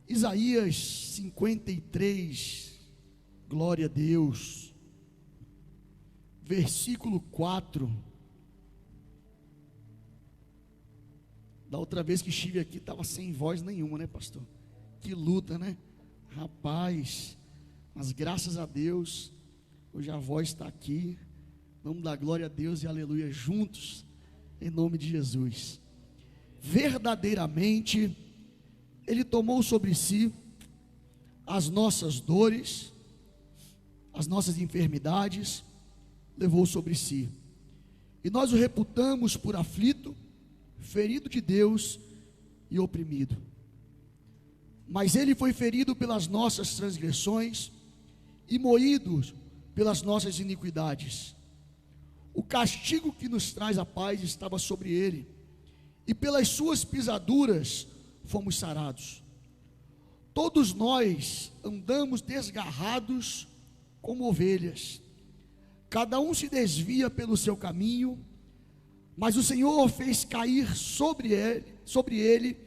Isaías 53, glória a Deus, versículo 4. Da outra vez que estive aqui, estava sem voz nenhuma, né, pastor? Que luta, né? Rapaz, mas graças a Deus, hoje a voz está aqui. Vamos dar glória a Deus e aleluia juntos, em nome de Jesus. Verdadeiramente, Ele tomou sobre si as nossas dores, as nossas enfermidades, levou sobre si. E nós o reputamos por aflito, ferido de Deus e oprimido. Mas Ele foi ferido pelas nossas transgressões e moído pelas nossas iniquidades. O castigo que nos traz a paz estava sobre Ele, e pelas suas pisaduras fomos sarados. Todos nós andamos desgarrados como ovelhas, cada um se desvia pelo seu caminho, mas o Senhor fez cair sobre ele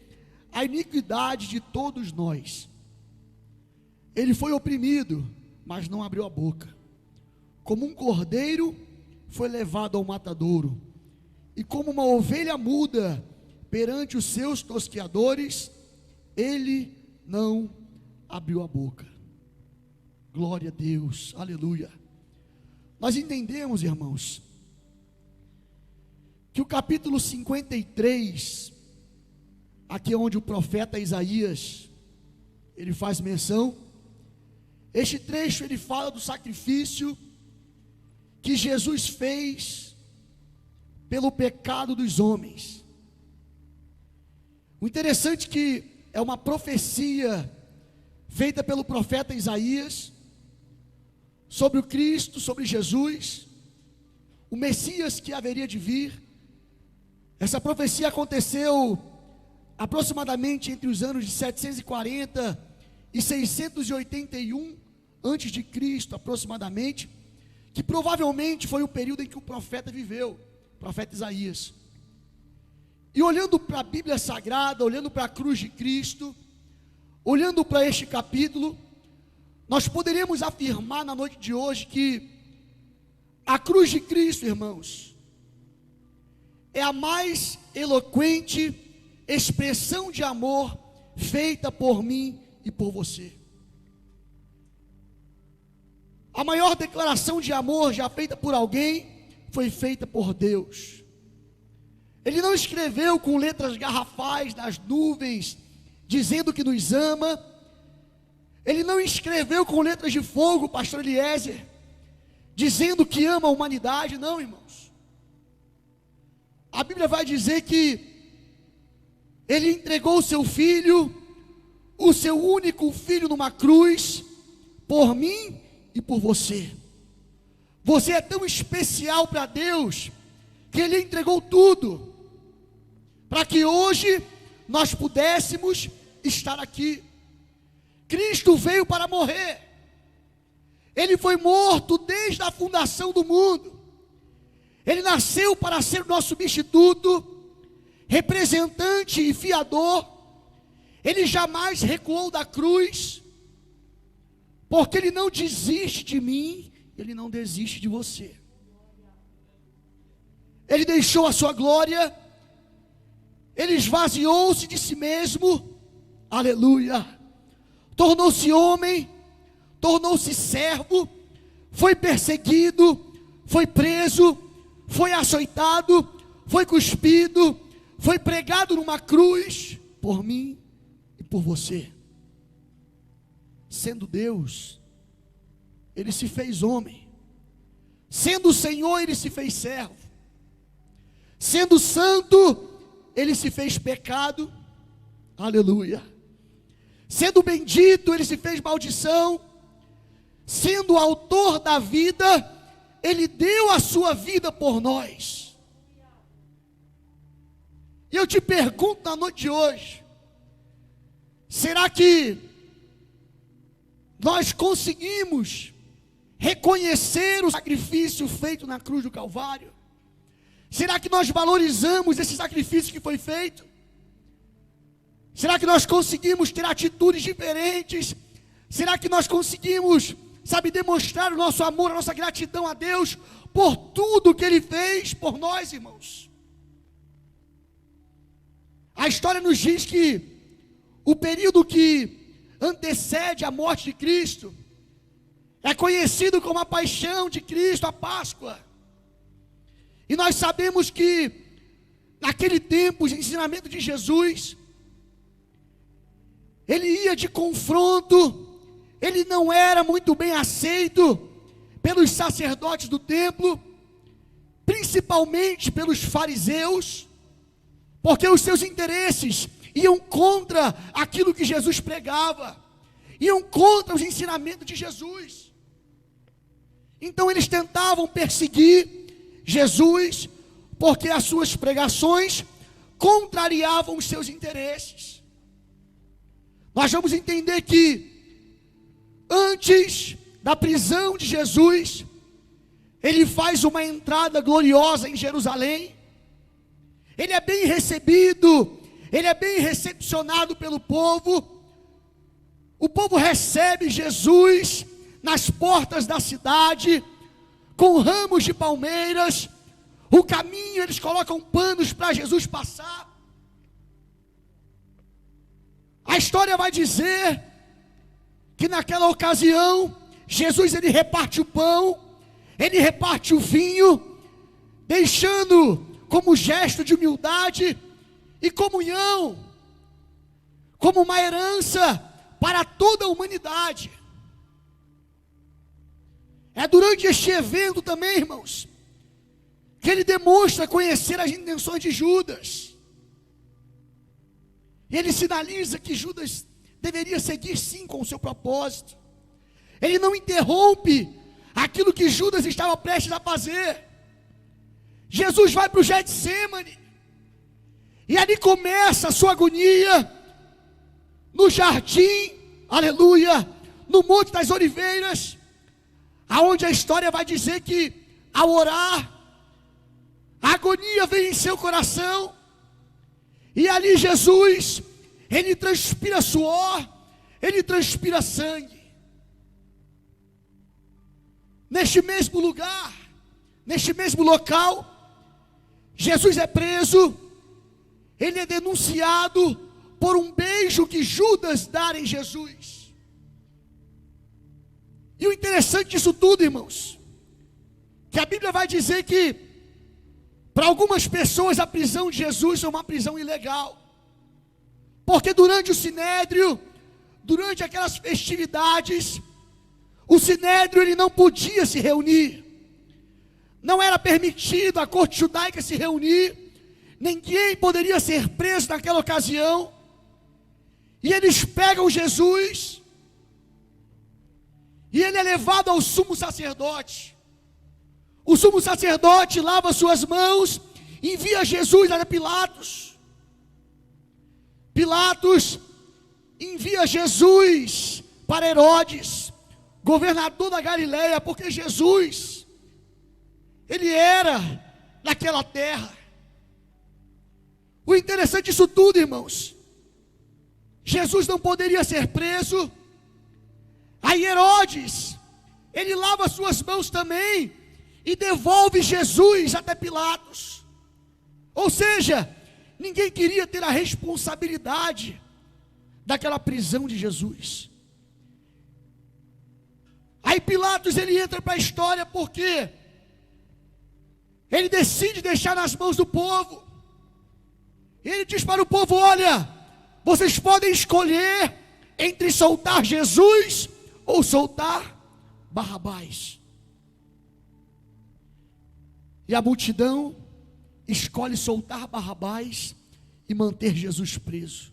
a iniquidade de todos nós. Ele foi oprimido, mas não abriu a boca. Como um cordeiro foi levado ao matadouro, e como uma ovelha muda perante os seus tosqueadores, ele não abriu a boca. Glória a Deus, aleluia. Nós entendemos, irmãos, que o capítulo 53, aqui é onde o profeta Isaías, ele faz menção, este trecho ele fala do sacrifício que Jesus fez pelo pecado dos homens. O interessante é que é uma profecia feita pelo profeta Isaías sobre o Cristo, sobre Jesus, o Messias que haveria de vir. Essa profecia aconteceu aproximadamente entre os anos de 740 e 681 antes de Cristo, aproximadamente, que provavelmente foi o período em que o profeta viveu, o profeta Isaías. E olhando para a Bíblia Sagrada, olhando para a cruz de Cristo, olhando para este capítulo, nós poderíamos afirmar na noite de hoje que a cruz de Cristo, irmãos, é a mais eloquente expressão de amor feita por mim e por você. A maior declaração de amor já feita por alguém foi feita por Deus. Ele não escreveu com letras garrafais nas nuvens, dizendo que nos ama. Ele não escreveu com letras de fogo, pastor Eliezer, dizendo que ama a humanidade. Não, irmãos. A Bíblia vai dizer que Ele entregou o seu filho, o seu único filho numa cruz, por mim e por você. Você é tão especial para Deus, que Ele entregou tudo, para que hoje nós pudéssemos estar aqui. Cristo veio para morrer. Ele foi morto desde a fundação do mundo. Ele nasceu para ser o nosso substituto, representante e fiador. Ele jamais recuou da cruz, porque Ele não desiste de mim, Ele não desiste de você. Ele deixou a sua glória, Ele esvaziou-se de si mesmo, aleluia, tornou-se homem, tornou-se servo, foi perseguido, foi preso, foi açoitado, foi cuspido, foi pregado numa cruz, por mim e por você. Sendo Deus, Ele se fez homem. Sendo o Senhor, Ele se fez servo. Sendo santo, Ele se fez pecado, aleluia. Sendo bendito, Ele se fez maldição. Sendo o autor da vida, Ele deu a sua vida por nós. E eu te pergunto na noite de hoje, será que nós conseguimos reconhecer o sacrifício feito na cruz do Calvário? Será que nós valorizamos esse sacrifício que foi feito? Será que nós conseguimos ter atitudes diferentes? Será que nós conseguimos, demonstrar o nosso amor, a nossa gratidão a Deus por tudo que Ele fez por nós, irmãos? A história nos diz que o período que antecede a morte de Cristo é conhecido como a paixão de Cristo, a Páscoa. E nós sabemos que naquele tempo, o ensinamento de Jesus, ele ia de confronto, ele não era muito bem aceito pelos sacerdotes do templo, principalmente pelos fariseus, porque os seus interesses iam contra aquilo que Jesus pregava, iam contra os ensinamentos de Jesus. Então eles tentavam perseguir Jesus, porque as suas pregações contrariavam os seus interesses. Nós vamos entender que antes da prisão de Jesus, ele faz uma entrada gloriosa em Jerusalém. Ele é bem recebido, ele é bem recepcionado pelo povo. O povo recebe Jesus nas portas da cidade, com ramos de palmeiras. O caminho, eles colocam panos para Jesus passar. A história vai dizer que naquela ocasião, Jesus ele reparte o pão, ele reparte o vinho, deixando como gesto de humildade e comunhão, como uma herança para toda a humanidade. É durante este evento também, irmãos, que ele demonstra conhecer as intenções de Judas. E ele sinaliza que Judas deveria seguir sim com o seu propósito. Ele não interrompe aquilo que Judas estava prestes a fazer. Jesus vai para o Getsêmani, e ali começa a sua agonia, no jardim, aleluia, no Monte das Oliveiras, aonde a história vai dizer que, ao orar, a agonia vem em seu coração, e ali Jesus, ele transpira suor, ele transpira sangue. Neste mesmo lugar, neste mesmo local, Jesus é preso, ele é denunciado por um beijo que Judas dá em Jesus. E o interessante disso tudo, irmãos, que a Bíblia vai dizer que para algumas pessoas a prisão de Jesus é uma prisão ilegal, porque durante o Sinédrio, durante aquelas festividades, o Sinédrio ele não podia se reunir, não era permitido a corte judaica se reunir, ninguém poderia ser preso naquela ocasião, e eles pegam Jesus, e ele é levado ao sumo sacerdote. O sumo sacerdote lava suas mãos, envia Jesus a Pilatos. Pilatos envia Jesus para Herodes, governador da Galileia, porque Jesus, ele era daquela terra. O interessante disso tudo, irmãos, Jesus não poderia ser preso. Aí Herodes, ele lava suas mãos também e devolve Jesus até Pilatos. Ou seja, ninguém queria ter a responsabilidade daquela prisão de Jesus. Aí Pilatos ele entra para a história porque ele decide deixar nas mãos do povo. Ele diz para o povo: olha, vocês podem escolher entre soltar Jesus ou soltar Barrabás. E a multidão escolhe soltar Barrabás e manter Jesus preso.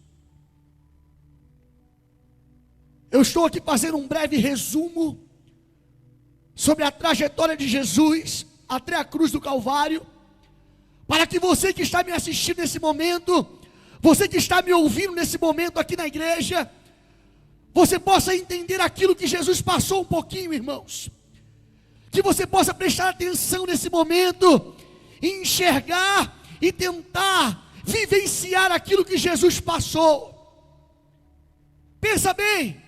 Eu estou aqui fazendo um breve resumo sobre a trajetória de Jesus até a cruz do Calvário, para que você que está me assistindo nesse momento, você que está me ouvindo nesse momento aqui na igreja, você possa entender aquilo que Jesus passou um pouquinho, irmãos. Que você possa prestar atenção nesse momento, e enxergar e tentar vivenciar aquilo que Jesus passou. pensa bem,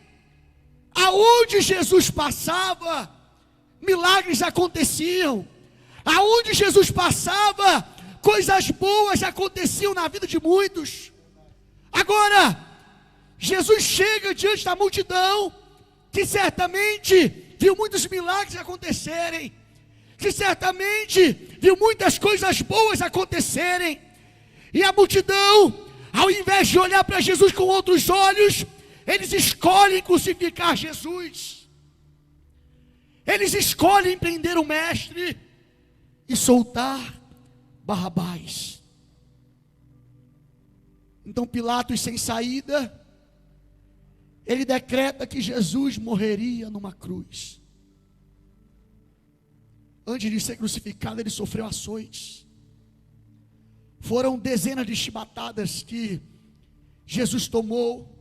aonde Jesus passava, milagres aconteciam. Aonde Jesus passava, coisas boas aconteciam na vida de muitos. Agora, Jesus chega diante da multidão, que certamente viu muitos milagres acontecerem, que certamente viu muitas coisas boas acontecerem, e a multidão, ao invés de olhar para Jesus com outros olhos, eles escolhem crucificar Jesus, eles escolhem prender o mestre e soltar Barrabás. Então Pilatos, sem saída, ele decreta que Jesus morreria numa cruz. Antes de ser crucificado, ele sofreu açoites. Foram dezenas de chibatadas que Jesus tomou.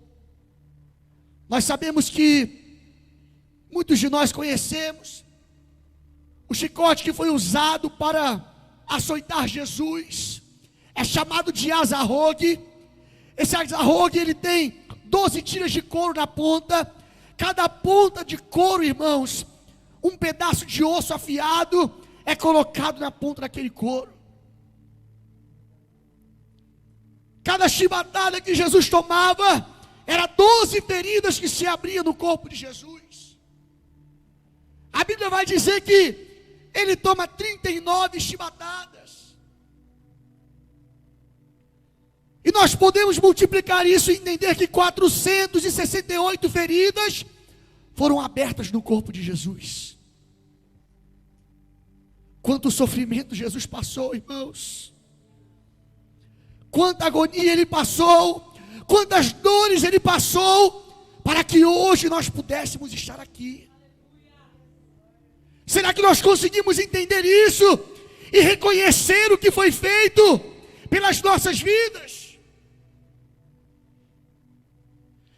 Nós sabemos que muitos de nós conhecemos o chicote que foi usado para açoitar Jesus. É chamado de azarrogue. Esse azarrogue, ele tem 12 tiras de couro na ponta. Cada ponta de couro, irmãos, um pedaço de osso afiado é colocado na ponta daquele couro. Cada chibatada que Jesus tomava era 12 feridas que se abriam no corpo de Jesus. A Bíblia vai dizer que ele toma 39 chibatadas. E nós podemos multiplicar isso e entender que 468 feridas foram abertas no corpo de Jesus. Quanto sofrimento Jesus passou, irmãos. Quanta agonia ele passou, quantas dores ele passou, para que hoje nós pudéssemos estar aqui. Será que nós conseguimos entender isso e reconhecer o que foi feito pelas nossas vidas?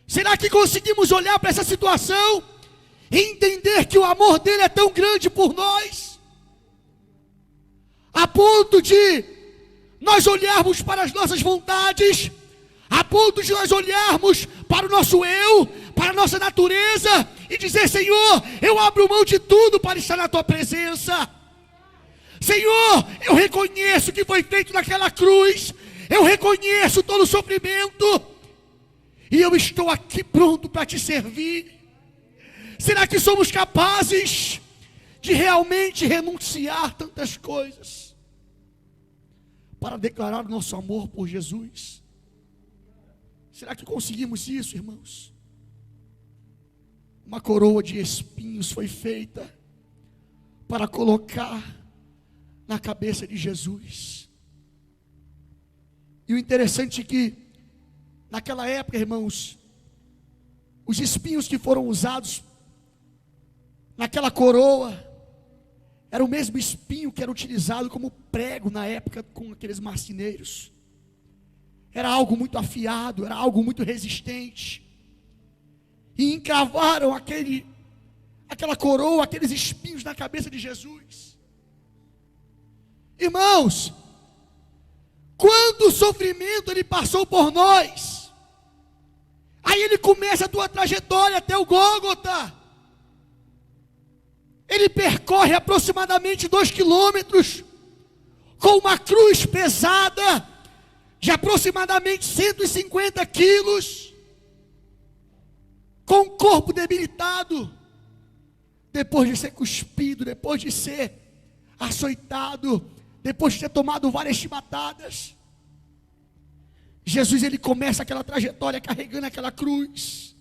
Será que conseguimos olhar para essa situação e entender que o amor dele é tão grande por nós, a ponto de nós olharmos para as nossas vontades, a ponto de nós olharmos para o nosso eu, para a nossa natureza, e dizer: Senhor, eu abro mão de tudo para estar na tua presença. Senhor, eu reconheço o que foi feito naquela cruz, eu reconheço todo o sofrimento, e eu estou aqui pronto para te servir. Será que somos capazes de realmente renunciar tantas coisas para declarar o nosso amor por Jesus? Será que conseguimos isso, irmãos? Uma coroa de espinhos foi feita para colocar na cabeça de Jesus. E o interessante é que naquela época, irmãos, os espinhos que foram usados naquela coroa era o mesmo espinho que era utilizado como prego na época com aqueles marceneiros. Era algo muito afiado, era algo muito resistente. E encravaram aquela coroa, aqueles espinhos na cabeça de Jesus. Irmãos, quanto sofrimento ele passou por nós. Aí ele começa a tua trajetória até o Gólgota. Ele percorre aproximadamente 2 quilômetros, com uma cruz pesada, de aproximadamente 150 quilos, com o corpo debilitado, depois de ser cuspido, depois de ser açoitado, depois de ter tomado várias chibatadas. Jesus, ele começa aquela trajetória carregando aquela cruz.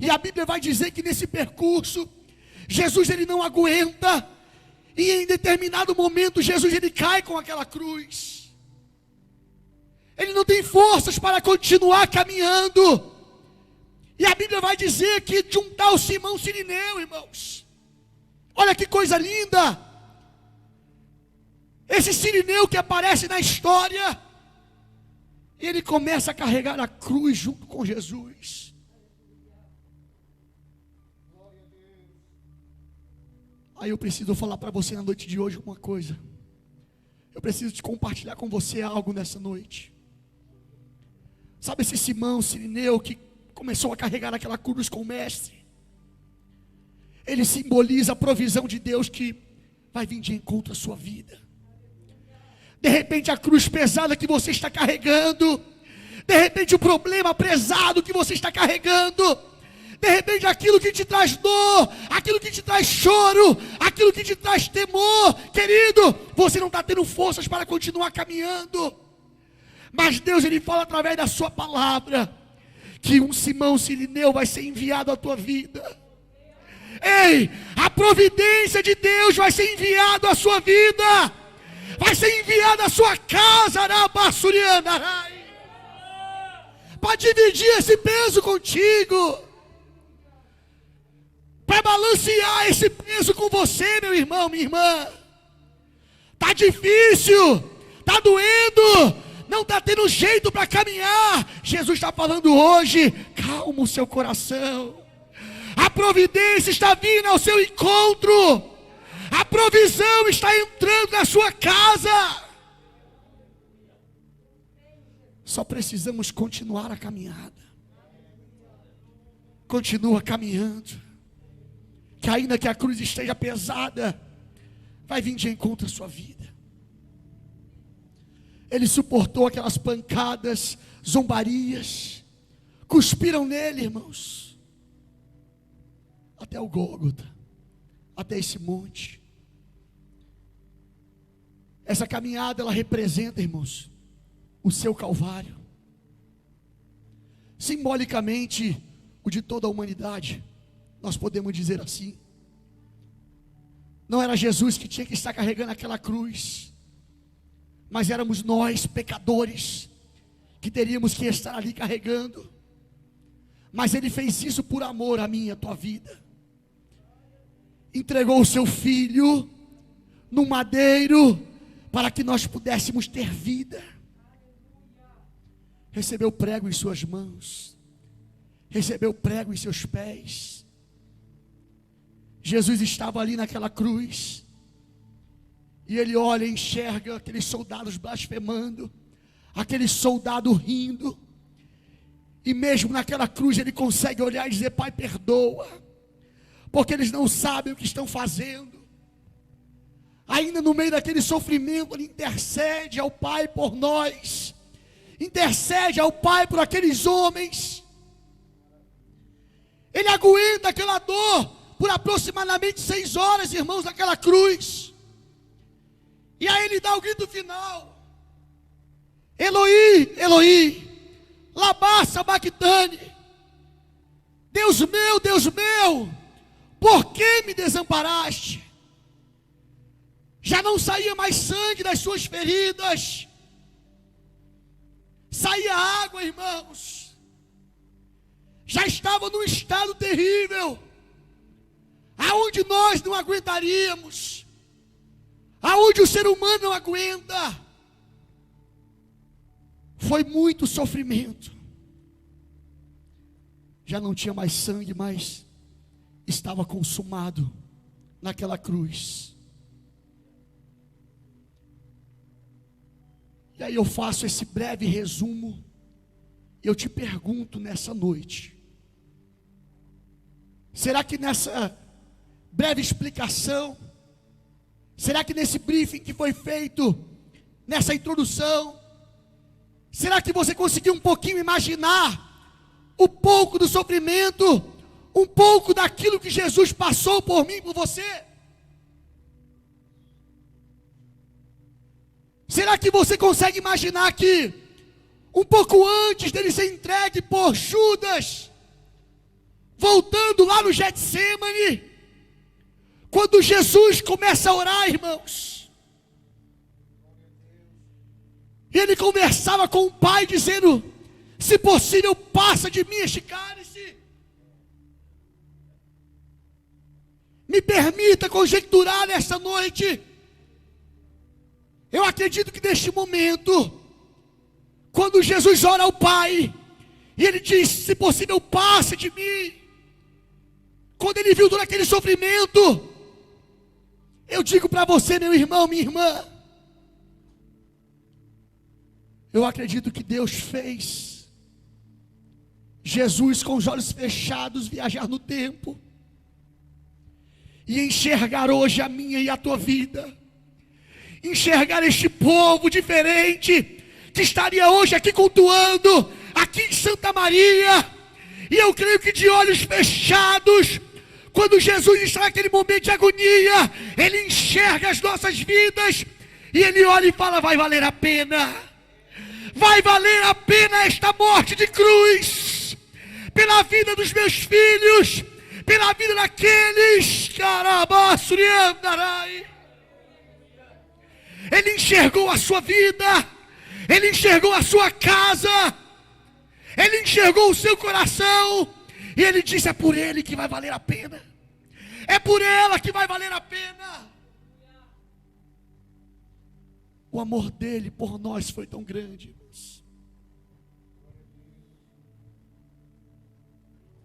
E a Bíblia vai dizer que nesse percurso, Jesus, ele não aguenta, e em determinado momento, Jesus, ele cai com aquela cruz. Ele não tem forças para continuar caminhando. E a Bíblia vai dizer que de um tal Simão Cirineu, irmãos, olha que coisa linda, esse Cirineu que aparece na história, ele começa a carregar a cruz junto com Jesus. Aí eu preciso falar para você na noite de hoje uma coisa. Eu preciso te compartilhar com você algo nessa noite. Sabe esse Simão Cirineu que começou a carregar aquela cruz com o mestre. Ele simboliza a provisão de Deus que vai vir de encontro à sua vida. De repente a cruz pesada que você está carregando, de repente o problema pesado que você está carregando, de repente aquilo que te traz dor, aquilo que te traz choro, aquilo que te traz temor, querido, você não está tendo forças para continuar caminhando. Mas Deus, Ele fala através da sua palavra, que um Simão Sirineu vai ser enviado à tua vida. Ei, a providência de Deus vai ser enviado à sua vida, vai ser enviado à sua casa, para dividir esse peso contigo, para balancear esse peso com você, meu irmão, minha irmã. Está difícil, está doendo, não está tendo jeito para caminhar. Jesus está falando hoje: calma o seu coração, a providência está vindo ao seu encontro, a provisão está entrando na sua casa. Só precisamos continuar a caminhada. Continua caminhando, que ainda que a cruz esteja pesada, vai vir de encontro à sua vida. Ele suportou aquelas pancadas, zombarias, cuspiram nele, irmãos, até o Gólgota, até esse monte. Essa caminhada, ela representa, irmãos, o seu Calvário, simbolicamente o de toda a humanidade, nós podemos dizer assim. Não era Jesus que tinha que estar carregando aquela cruz, mas éramos nós, pecadores, que teríamos que estar ali carregando. Mas Ele fez isso por amor a mim e a tua vida. Entregou o seu Filho no madeiro, para que nós pudéssemos ter vida. Recebeu prego em suas mãos, recebeu prego em seus pés. Jesus estava ali naquela cruz, e Ele olha e enxerga aqueles soldados blasfemando, aquele soldado rindo, e mesmo naquela cruz Ele consegue olhar e dizer: Pai, perdoa, porque eles não sabem o que estão fazendo. Ainda no meio daquele sofrimento, Ele intercede ao Pai por nós, intercede ao Pai por aqueles homens. Ele aguenta aquela dor por aproximadamente 6 horas, irmãos, naquela cruz. E aí Ele dá o grito final: Eloi, Eloi, lama sabachthani. Deus meu, por que me desamparaste? Já não saía mais sangue das suas feridas, saía água, irmãos. Já estava num estado terrível, aonde nós não aguentaríamos, aonde o ser humano não aguenta. Foi muito sofrimento. Já não tinha mais sangue, mas estava consumado naquela cruz. E aí eu faço esse breve resumo, e eu te pergunto nessa noite: será que nessa breve explicação, será que nesse briefing que foi feito, nessa introdução, será que você conseguiu um pouquinho imaginar um pouco do sofrimento, um pouco daquilo que Jesus passou por mim e por você? Será que você consegue imaginar que um pouco antes dele ser entregue por Judas, voltando lá no Getsemane, quando Jesus começa a orar, irmãos, e ele conversava com o Pai dizendo: se possível, passa de mim este cálice. Me permita conjecturar nesta noite. Eu acredito que neste momento, quando Jesus ora ao Pai, e ele diz: se possível, passe de mim. Quando ele viu todo aquele sofrimento, eu digo para você, meu irmão, minha irmã, eu acredito que Deus fez Jesus, com os olhos fechados, viajar no tempo e enxergar hoje a minha e a tua vida, enxergar este povo diferente que estaria hoje aqui cultuando aqui em Santa Maria. E eu creio que de olhos fechados, quando Jesus está naquele momento de agonia, Ele enxerga as nossas vidas e Ele olha e fala: vai valer a pena, vai valer a pena esta morte de cruz, pela vida dos meus filhos, pela vida daqueles. Ele enxergou a sua vida, Ele enxergou a sua casa, Ele enxergou o seu coração, e Ele disse: é por Ele que vai valer a pena, é por ela que vai valer a pena. O amor dele por nós foi tão grande, irmãos.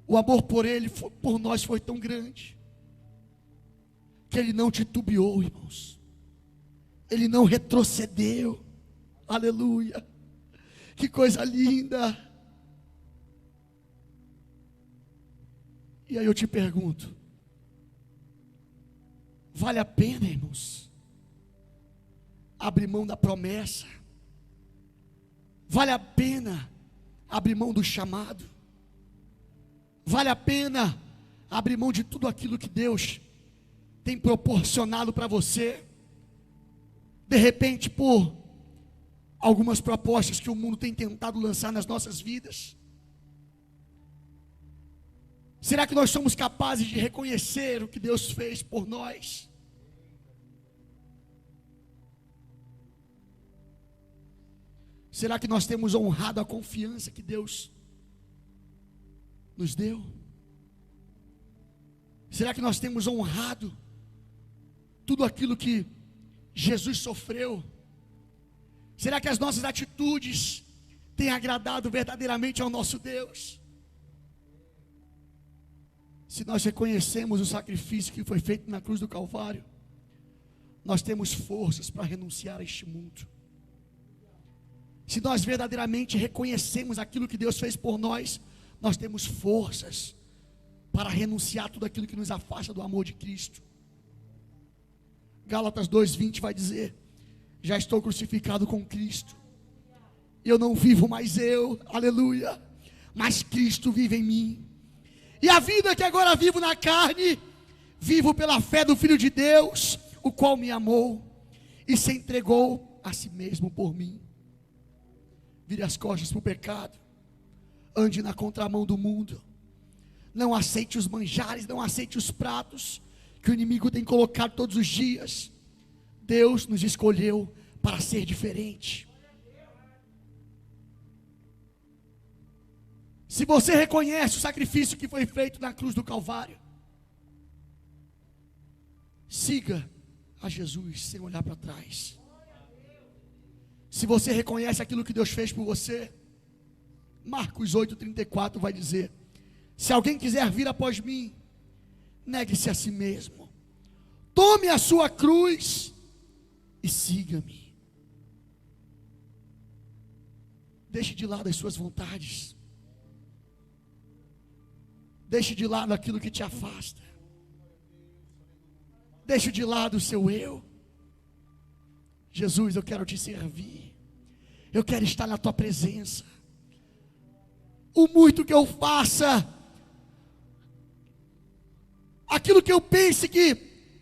O amor por ele, por nós foi tão grande, que ele não titubeou, irmãos. Ele não retrocedeu. Aleluia. Que coisa linda. E aí eu te pergunto: vale a pena, irmãos, abrir mão da promessa? Vale a pena abrir mão do chamado? Vale a pena abrir mão de tudo aquilo que Deus tem proporcionado para você? De repente, por algumas propostas que o mundo tem tentado lançar nas nossas vidas. Será que nós somos capazes de reconhecer o que Deus fez por nós? Será que nós temos honrado a confiança que Deus nos deu? Será que nós temos honrado tudo aquilo que Jesus sofreu? Será que as nossas atitudes têm agradado verdadeiramente ao nosso Deus? Se nós reconhecemos o sacrifício que foi feito na cruz do Calvário, nós temos forças para renunciar a este mundo. Se nós verdadeiramente reconhecemos aquilo que Deus fez por nós, nós temos forças para renunciar tudo aquilo que nos afasta do amor de Cristo. Gálatas 2:20 vai dizer: já estou crucificado com Cristo, eu não vivo mais eu, aleluia, mas Cristo vive em mim. E a vida que agora vivo na carne, vivo pela fé do Filho de Deus, o qual me amou e se entregou a si mesmo por mim. Vire as costas para o pecado, ande na contramão do mundo, não aceite os manjares, não aceite os pratos que o inimigo tem colocado todos os dias. Deus nos escolheu para ser diferente. Se você reconhece o sacrifício que foi feito na cruz do Calvário, siga a Jesus sem olhar para trás. Se você reconhece aquilo que Deus fez por você, Marcos 8:34 vai dizer: se alguém quiser vir após mim, negue-se a si mesmo, tome a sua cruz e siga-me. Deixe de lado as suas vontades, deixe de lado aquilo que te afasta, deixe de lado o seu eu. Jesus, eu quero te servir, eu quero estar na tua presença. O muito que eu faça, aquilo que eu pense que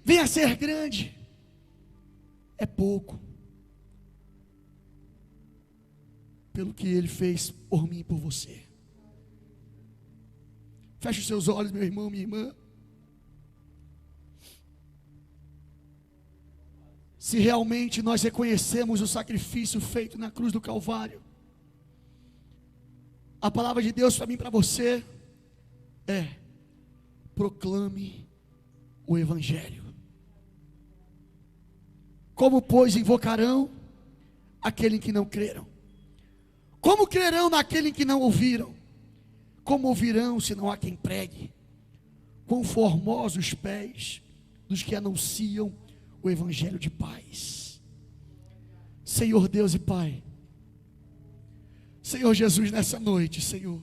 venha a ser grande, é pouco, pelo que Ele fez por mim e por você. Feche os seus olhos, meu irmão, minha irmã. Se realmente nós reconhecemos o sacrifício feito na cruz do Calvário, a palavra de Deus para mim e para você é: proclame o Evangelho. Como, pois, invocarão aquele em que não creram? Como crerão naquele em que não ouviram? Como ouvirão se não há quem pregue? Quão formosos os pés dos que anunciam o Evangelho de paz. Senhor Deus e Pai, Senhor Jesus, nessa noite, Senhor,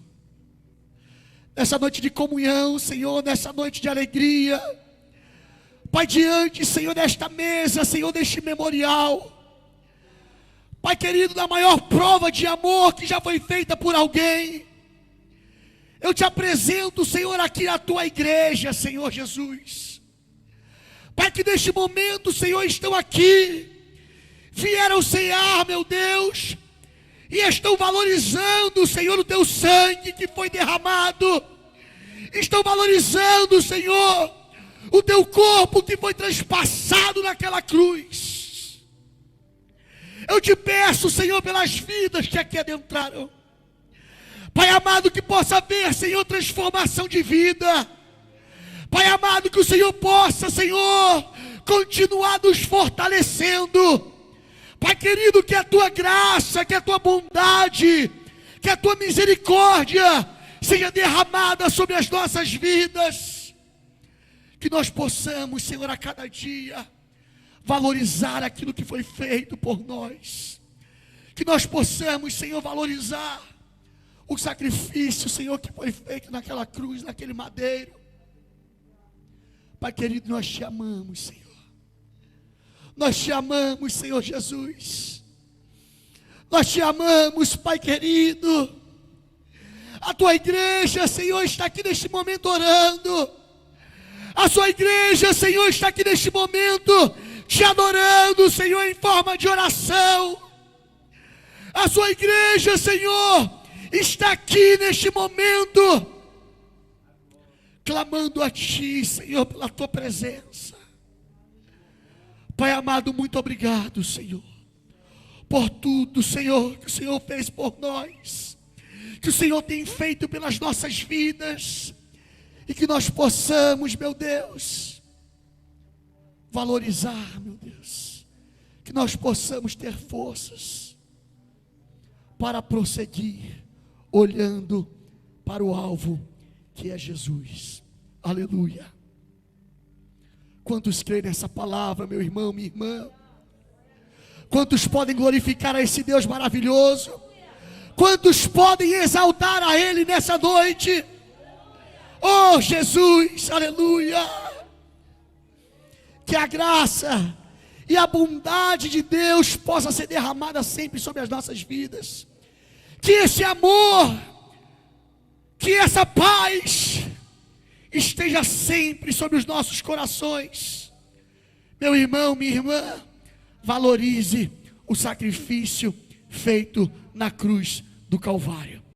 nessa noite de comunhão, Senhor, nessa noite de alegria, Pai, diante, Senhor, desta mesa, Senhor, deste memorial, Pai querido, na maior prova de amor que já foi feita por alguém, eu te apresento, Senhor, aqui a tua igreja, Senhor Jesus. Pai, que neste momento, Senhor, estão aqui, vieram cear, meu Deus, e estão valorizando, Senhor, o teu sangue que foi derramado, estão valorizando, Senhor, o teu corpo que foi transpassado naquela cruz. Eu te peço, Senhor, pelas vidas que aqui adentraram, Pai amado, que possa haver, Senhor, transformação de vida. Pai amado, que o Senhor possa, Senhor, continuar nos fortalecendo. Pai querido, que a tua graça, que a tua bondade, que a tua misericórdia seja derramada sobre as nossas vidas. Que nós possamos, Senhor, a cada dia valorizar aquilo que foi feito por nós. Que nós possamos, Senhor, valorizar o sacrifício, Senhor, que foi feito naquela cruz, naquele madeiro. Pai querido, nós te amamos, Senhor. Nós te amamos, Senhor Jesus. Nós te amamos, Pai querido. A tua igreja, Senhor, está aqui neste momento orando. A sua igreja, Senhor, está aqui neste momento te adorando, Senhor, em forma de oração. A sua igreja, Senhor, está aqui neste momento clamando a ti, Senhor, pela tua presença. Pai amado, muito obrigado, Senhor, por tudo, Senhor, que o Senhor fez por nós, que o Senhor tem feito pelas nossas vidas, e que nós possamos, meu Deus, valorizar, meu Deus, que nós possamos ter forças para prosseguir, olhando para o alvo que é Jesus. Aleluia. Quantos creem nessa palavra, meu irmão, minha irmã? Quantos podem glorificar a esse Deus maravilhoso? Quantos podem exaltar a Ele nessa noite? Oh Jesus, aleluia. Que a graça e a bondade de Deus possa ser derramada sempre sobre as nossas vidas. Que esse amor, que essa paz esteja sempre sobre os nossos corações. Meu irmão, minha irmã, valorize o sacrifício feito na cruz do Calvário.